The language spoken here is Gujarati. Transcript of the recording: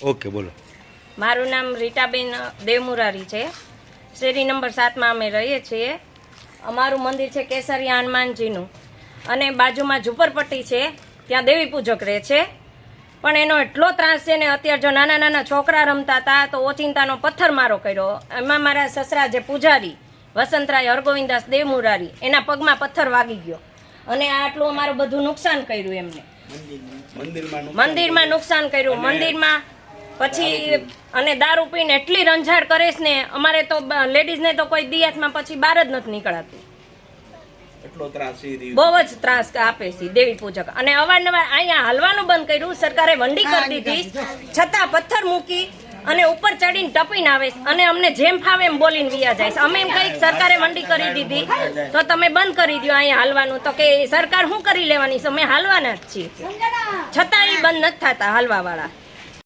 ઓકે બોલો. મારું નામ રીટાબેન દેવમુરારી છે. શેરી નંબર 7માં અમે રહીએ છીએ. અમારું મંદિર છે કેસરિયા હનુમાનજીનું, અને બાજુમાં ઝુંપડપટ્ટી છે, ત્યાં દેવી પૂજક રહે છે. પણ એનો એટલો ત્રાસ છે ને, અત્યારે જો નાના નાના છોકરા રમતા હતા તો ઓચિંતાનો પથ્થરમારો કર્યો. એમાં મારા સસરા જે પૂજારી વસંતરાય હરગોવિંદાસ દેવમુરારી, એના પગમાં પથ્થર વાગી ગયો, અને આટલું અમારું બધું નુકસાન કર્યું એમને. મંદિરમાં નુકસાન કર્યું, મંદિરમાં પછી અને દારૂ પીને એટલી રંઝાડ કરે છે ને, અમારે તો લેડીઝને તો કોઈ દિયાતમાં પછી બહાર જ નથી નીકળાતું. બહુ જ ત્રાસ આપે છે દેવી પૂજક. અને અવારનવાર અહીંયા હાલવાનું બંધ કર્યું, સરકારે વંડી કરી દીધી, છતાં પથ્થર મૂકી અને ઉપર ચડીને ટપીને આવે છે, અને અમને જેમ ફાવે એમ બોલીને વિયા જાય છે. અમે એમ કઈ સરકારે વંડી કરી દીધી તો તમે બંધ કરી દો અહીંયા હાલવાનું, તો કે સરકાર શું કરી લેવાની છે, અમે હાલવાના જ છીએ, છતાં એ બંધ નથી થતા હાલવા વાળા.